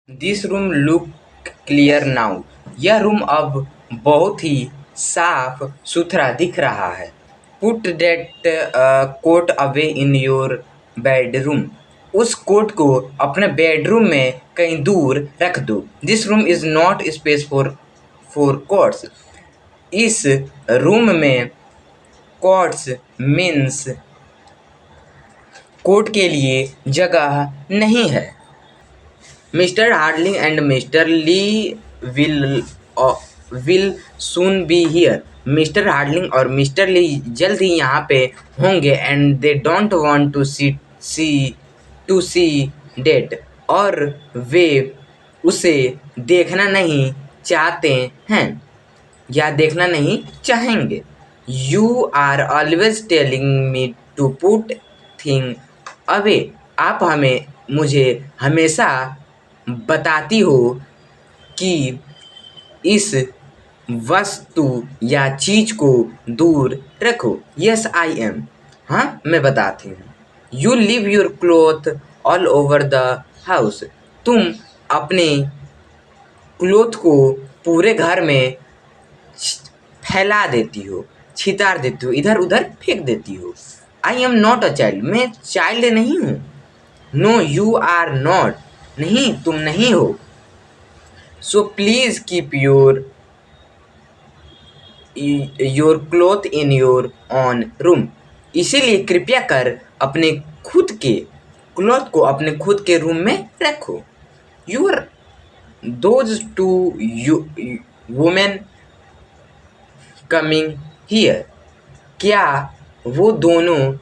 This room look clear now. यह room अब बहुत ही साफ सुथरा दिख रहा है। Put that coat away in your bedroom. उस कोट को अपने बेडरूम में कहीं दूर रख दो। This room is not space for coats. इस रूम में कोट्स मीन्स कोट के लिए जगह नहीं है। Mister Hardling and mister Lee will soon be here. Mister Hardling और मिस्टर ली जल्द ही यहाँ पे होंगे and they don't want to see that. और वे उसे देखना नहीं चाहते हैं या देखना नहीं चाहेंगे। You are always telling me to put thing away. आप मुझे हमेशा बताती हो कि इस वस्तु या चीज को दूर रखो। Yes I am. हाँ, मैं बताती हूँ। You leave your cloth all over the house. तुम अपने क्लोथ को पूरे घर में फैला देती हो, छितार देती हो, इधर उधर फेंक देती हो। I am not a child. मैं चाइल्ड नहीं हूँ। No you are not. नहीं, तुम नहीं हो। So please keep your cloth in your on room. इसीलिए कृपया कर अपने खुद के क्लॉथ को अपने खुद के रूम में रखो। You're those two women coming here. क्या वो दोनों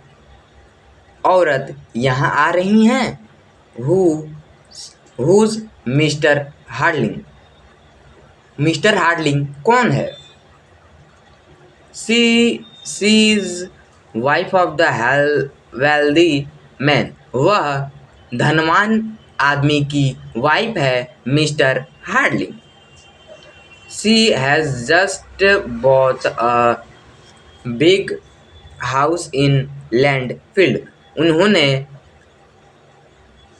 औरत यहाँ आ रही हैं? Who's mister Hardling. Mister Hardling कौन है? She is wife of the wealthy man. वह धनवान आदमी की वाइफ है mister Hardling. She has just bought a big house in Landfield. उन्होंने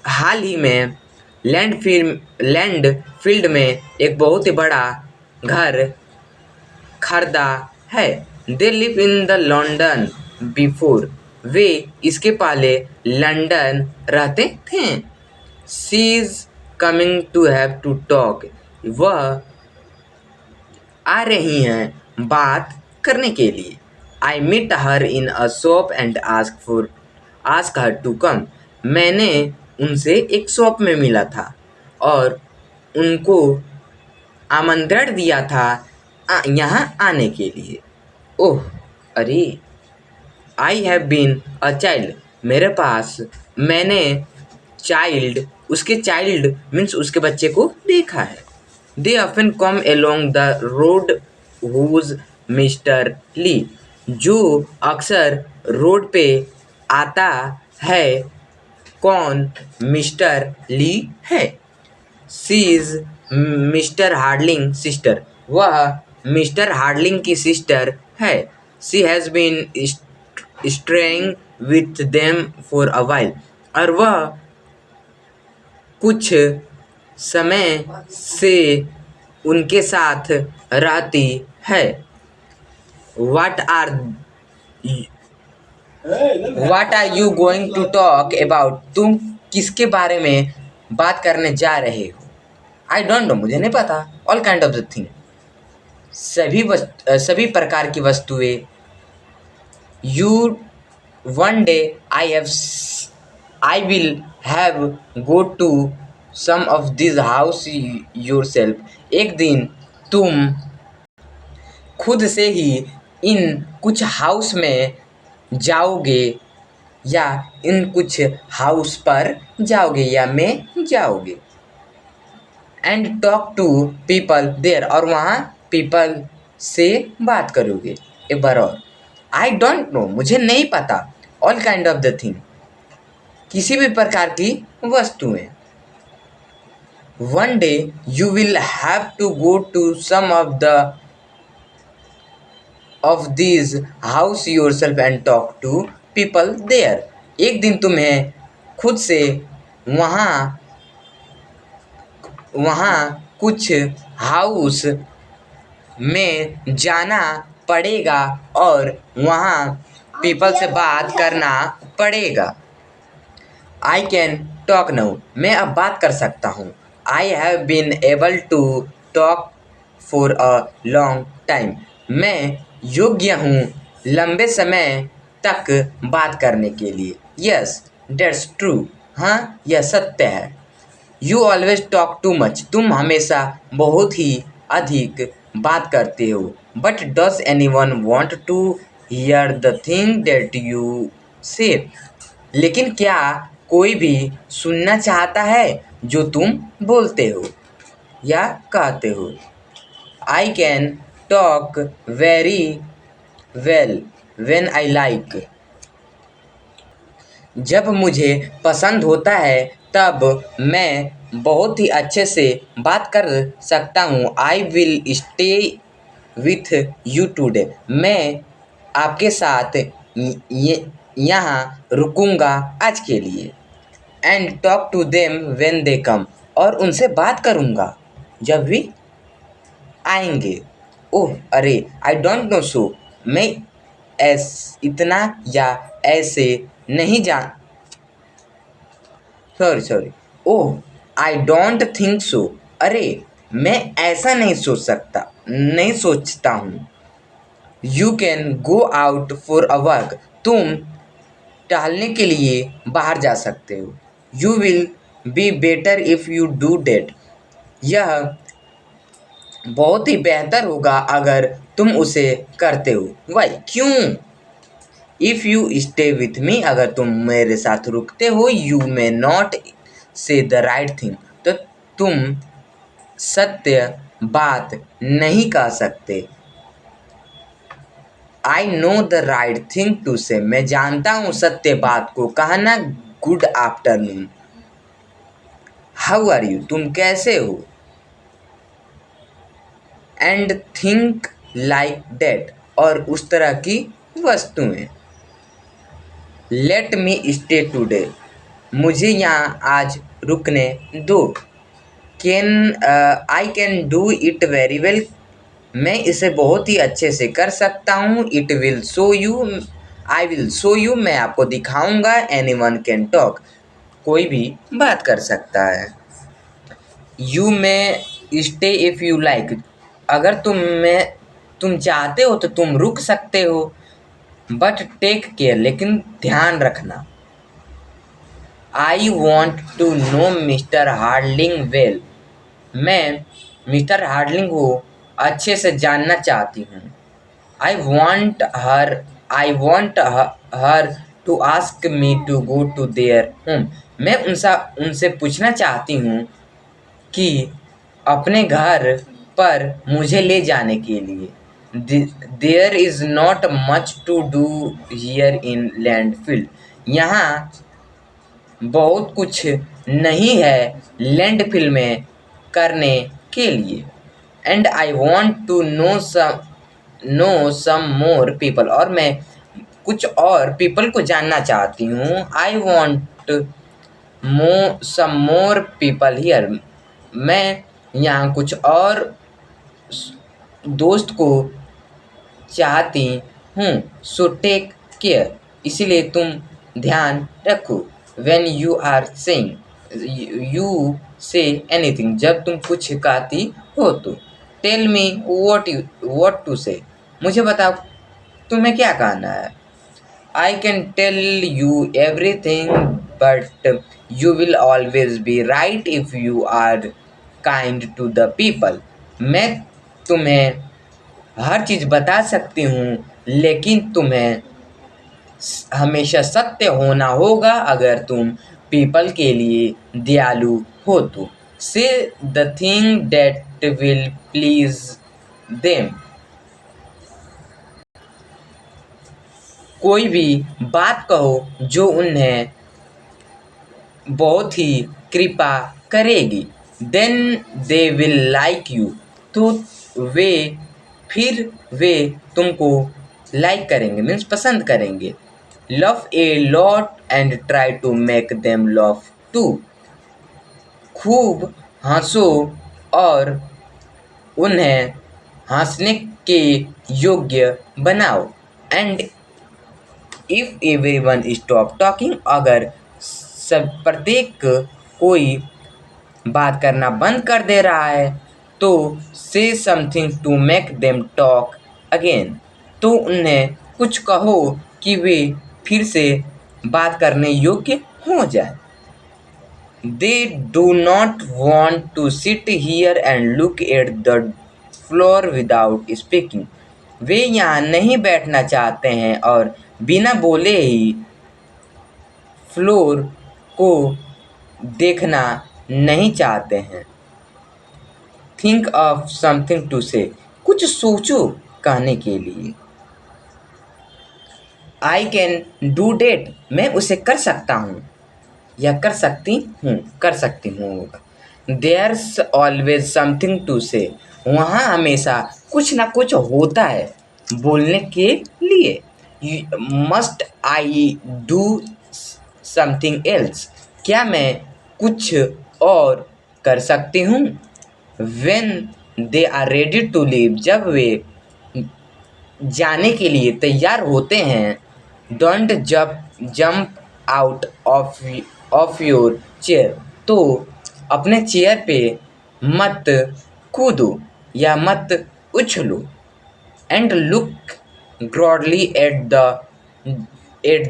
हाल ही में लैंडफील्ड में एक बहुत ही बड़ा घर खरीदा है। They live in the London before. वे इसके पहले लंदन रहते थे। She is coming to have to talk. वह आ रही हैं बात करने के लिए। I meet her in a shop and ask her to come. मैंने उनसे एक शॉप में मिला था और उनको आमंत्रण दिया था यहाँ आने के लिए। ओह, अरे, I have been a child. मैंने उसके चाइल्ड मीन्स उसके बच्चे को देखा है। They often come along the road who's mister Lee. जो अक्सर रोड पे आता है कौन मिस्टर ली है। She is mister Hardling sister. वह मिस्टर हार्डलिंग की सिस्टर है। She has been staying with them for a while. और वह कुछ समय से उनके साथ रहती है। What are you going to talk about? तुम किसके बारे में बात करने जा रहे हो? I don't know, मुझे नहीं पता। All kind of the thing। सभी प्रकार की वस्तुएं। One day I will have go to some of these house yourself। एक दिन तुम खुद से ही इन कुछ हाउस में जाओगे या इन कुछ हाउस पर जाओगे या में जाओगे। And talk to people there. और वहाँ पीपल से बात करोगे। एक बार और। आई डोंट नो, मुझे नहीं पता। All kind of the thing, किसी भी प्रकार की वस्तुएं। One day you will have to go to some of these house yourself and talk to people there. एक दिन तुम्हें खुद से वहाँ वहाँ कुछ हाउस में जाना पड़ेगा और वहाँ पीपल से बात करना पड़ेगा। आई कैन टॉक नाउ, मैं अब बात कर सकता हूँ। I have been able to talk for a long time, मैं योग्य हूँ लंबे समय तक बात करने के लिए। यस दैट्स ट्रू, हाँ यह सत्य है। You always talk too much, तुम हमेशा बहुत ही अधिक बात करते हो। But does any one want to hear the thing that you say, लेकिन क्या कोई भी सुनना चाहता है जो तुम बोलते हो या कहते हो। I can talk very well when I like, जब मुझे पसंद होता है तब मैं बहुत ही अच्छे से बात कर सकता हूँ। I will stay with you today, मैं आपके साथ यहाँ रुकूंगा आज के लिए। And talk to them when they come, और उनसे बात करूँगा जब भी आएंगे। ओह अरे आई डोंट नो सो, मैं इतना या ऐसे नहीं जान sorry oh I don't think so, अरे मैं ऐसा नहीं सोचता हूँ। You can go out for a work, तुम टहलने के लिए बाहर जा सकते हो। You will be better if you do that, यह बहुत ही बेहतर होगा अगर तुम उसे करते हो। वाई क्यों। If you stay with me, अगर तुम मेरे साथ रुकते हो। You may not say the right thing, तो तुम सत्य बात नहीं कह सकते। I know the right thing to say, मैं जानता हूँ सत्य बात को कहना। Good afternoon, how are you, तुम कैसे हो। एंड थिंक लाइक दैट, और उस तरह की वस्तुएं। लेट मी स्टे टुडे, मुझे यहाँ आज रुकने दो। Can I can do it very well, मैं इसे बहुत ही अच्छे से कर सकता हूँ। It will show you, I will show you, मैं आपको दिखाऊंगा। एनी वन कैन टॉक, कोई भी बात कर सकता है। यू में स्टे इफ़ यू लाइक, अगर तुम चाहते हो तो तुम रुक सकते हो। बट टेक केयर, लेकिन ध्यान रखना। I want to know mister Hardling well, मैं मिस्टर हार्डलिंग को अच्छे से जानना चाहती हूँ। I want her to ask me to go to their home, मैं उनसे पूछना चाहती हूँ कि अपने घर पर मुझे ले जाने के लिए। There is not much to do here in landfill, यहाँ बहुत कुछ नहीं है लैंडफिल में करने के लिए। And I want to know some more people, और मैं कुछ और पीपल को जानना चाहती हूँ। I want some more people here, मैं यहाँ कुछ और दोस्त को चाहती हूँ। सो टेक केयर, इसीलिए तुम ध्यान रखो। When you are saying you say anything, जब तुम कुछ कहती हो तो। टेल मी वॉट टू से, मुझे बताओ तुम्हें क्या कहना है। I can tell you everything but you will always be right if you are kind to the people, मैं तुम्हें हर चीज़ बता सकती हूँ लेकिन तुम्हें हमेशा सत्य होना होगा अगर तुम पीपल के लिए दयालु हो तो। से the thing that will please them, कोई भी बात कहो जो उन्हें बहुत ही कृपा करेगी। Then they will like you, तो फिर वे तुमको लाइक करेंगे, मीन्स पसंद करेंगे। Love a lot and try to make them love too, खूब हंसो और उन्हें हंसने के योग्य बनाओ। And if everyone stop talking, अगर सब प्रत्येक कोई बात करना बंद कर दे रहा है तो say something to make them talk again, तो उन्हें कुछ कहो कि वे फिर से बात करने योग्य हो जाए। They do not want to sit here and look at the floor without speaking, वे यहाँ नहीं बैठना चाहते हैं और बिना बोले ही फ्लोर को देखना नहीं चाहते हैं। थिंक ऑफ समथिंग टू से, कुछ सोचो कहने के लिए। आई कैन डू डेट, मैं उसे कर सकता हूँ या कर सकती हूँ। देयर्स ऑलवेज समथिंग टू से, वहाँ हमेशा कुछ ना कुछ होता है बोलने के लिए। Must I do something else, क्या मैं कुछ और कर सकती हूँ। When they are ready to leave, जब वे जाने के लिए तैयार होते हैं। Don't jump out of your chair, तो अपने चेयर पे मत कूदो या मत उछलो। And look gladly at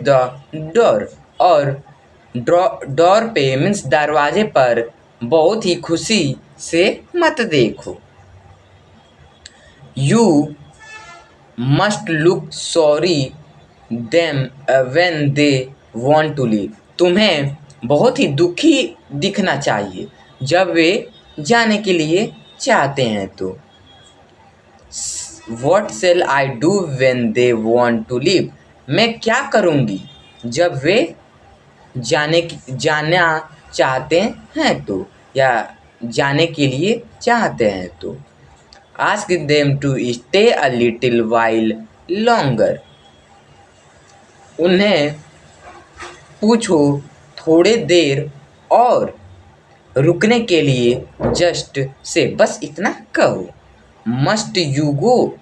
the door, और डोर पे मीन्स दरवाजे पर बहुत ही खुशी से मत देखो। You must look sorry them when they want to leave, तुम्हें बहुत ही दुखी दिखना चाहिए जब वे जाने के लिए चाहते हैं तो। What shall I do when they want to leave, मैं क्या करूँगी जब वे जाना चाहते हैं तो, या जाने के लिए चाहते हैं तो। Ask them to stay a little while longer, उन्हें पूछो थोड़े देर और रुकने के लिए। जस्ट से, बस इतना कहो। मस्ट यू गो,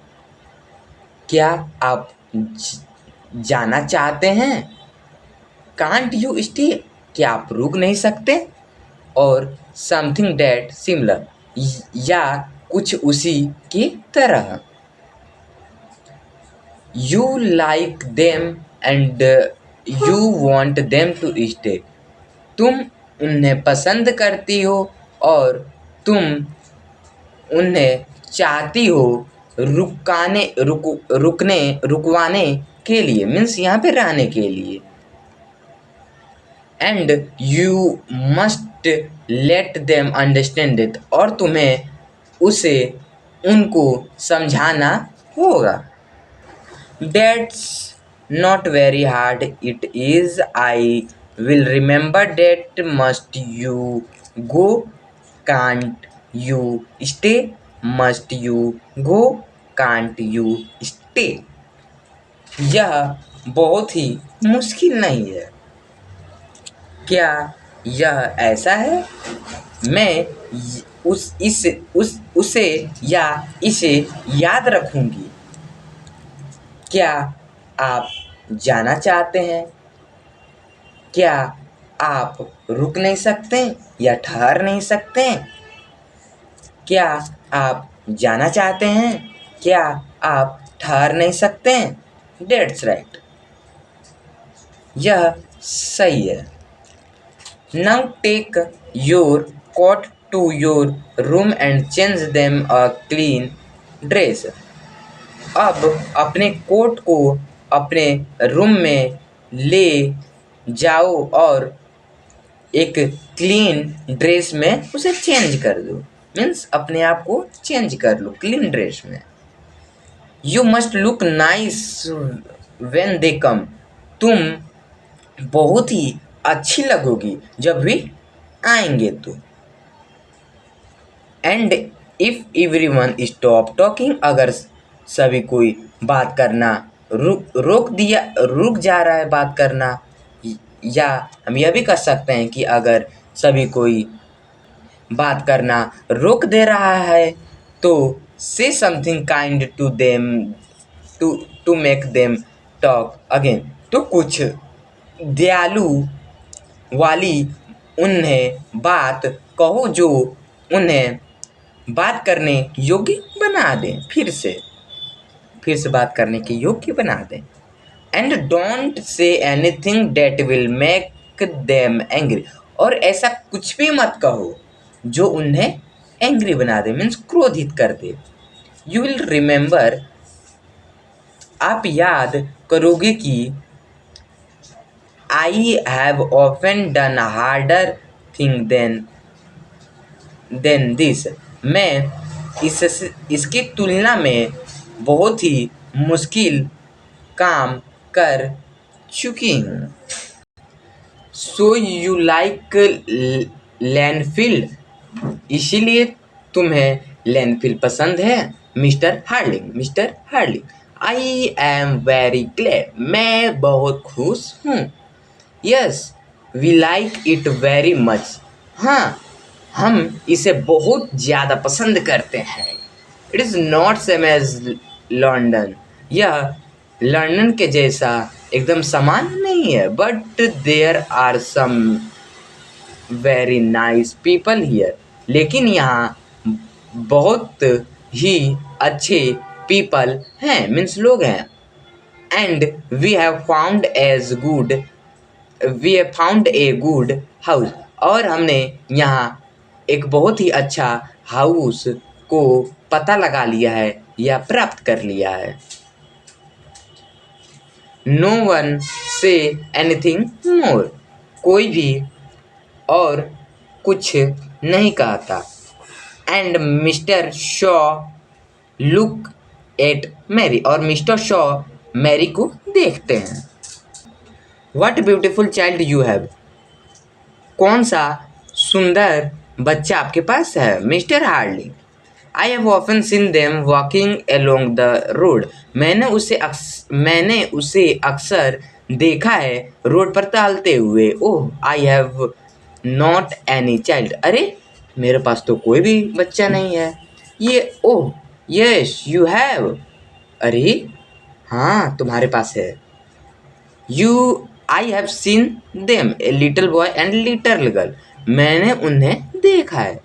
क्या आप जाना चाहते हैं। कांट यू स्टे, क्या आप रुक नहीं सकते। और समथिंग डेट सिमिलर, या कुछ उसी की तरह। You like them and you want them to stay, तुम उन्हें पसंद करती हो और तुम उन्हें चाहती हो रुकवाने के लिए, मीन्स यहाँ पे रहने के लिए। And you must let them understand it, और तुम्हें उसे उनको समझाना होगा। That's not very hard it is, I will remember that. Must you go, can't you stay, must you go, can't you stay. यह बहुत ही मुश्किल नहीं है, क्या यह ऐसा है। मैं उसे या इसे याद रखूंगी। क्या आप जाना चाहते हैं। क्या आप रुक नहीं सकते या ठहर नहीं सकते। क्या आप जाना चाहते हैं। क्या आप ठहर नहीं सकते। That's right, यह सही है। Now take your coat to your room and change them a clean dress. अब अपने कोट को अपने रूम में ले जाओ और एक क्लीन ड्रेस में उसे चेंज कर दो। मीन्स अपने आप को चेंज कर लो क्लीन ड्रेस में। You must look nice when they come, तुम बहुत ही अच्छी लगोगी जब वे आएंगे तो। And if everyone stop talking, अगर सभी कोई बात करना रुक जा रहा है बात करना, या हम यह भी कर सकते हैं कि अगर सभी कोई बात करना रोक दे रहा है तो say something kind to them to make them talk again. तो कुछ दयालु वाली उन्हें बात कहो जो उन्हें बात करने योग्य बना दें, फिर से बात करने के योग्य बना दें। And don't say anything that will make them angry, और ऐसा कुछ भी मत कहो जो उन्हें एंग्री बना दे, मीन्स क्रोधित कर दे। यू विल रिमेंबर, आप याद करोगे कि I have often done harder thing than this, मैं इसकी तुलना में बहुत ही मुश्किल काम कर चुकी हूँ। सो यू लाइक लैंडफिल, इसीलिए तुम्हें लैंडफिल पसंद है mister Harling. I am very glad, मैं बहुत खुश हूँ। Yes we like it very much, हाँ हम इसे बहुत ज़्यादा पसंद करते हैं। It is not same as London, यह लंदन के जैसा एकदम समान नहीं है, but there are some very nice people here, लेकिन यहाँ बहुत ही अच्छे पीपल हैं, मीन्स लोग हैं। And we have found a good house, और हमने यहाँ एक बहुत ही अच्छा हाउस को पता लगा लिया है या प्राप्त कर लिया है। No one say anything more, कोई भी और कुछ नहीं कहता। And mister Shaw look at Mary, और मिस्टर शॉ मैरी को देखते हैं। What beautiful child you have, कौन सा सुंदर बच्चा आपके पास है mister Harling. I have often seen them walking along the road, मैंने उसे अक्सर देखा है रोड पर टहलते हुए। Oh I have not any child, अरे मेरे पास तो कोई भी बच्चा नहीं है। ये ओह यस यू हैव, अरे हाँ तुम्हारे पास है। I have seen them a little boy and little girl, मैंने उन्हें देखा है,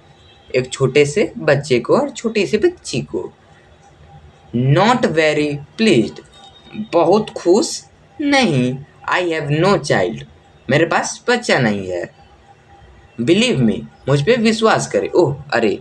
एक छोटे से बच्चे को और छोटी सी बच्ची को। नॉट वेरी प्लीज्ड, बहुत खुश नहीं। आई हैव नो चाइल्ड, मेरे पास बच्चा नहीं है। बिलीव मी, मुझ पे विश्वास करे। ओह अरे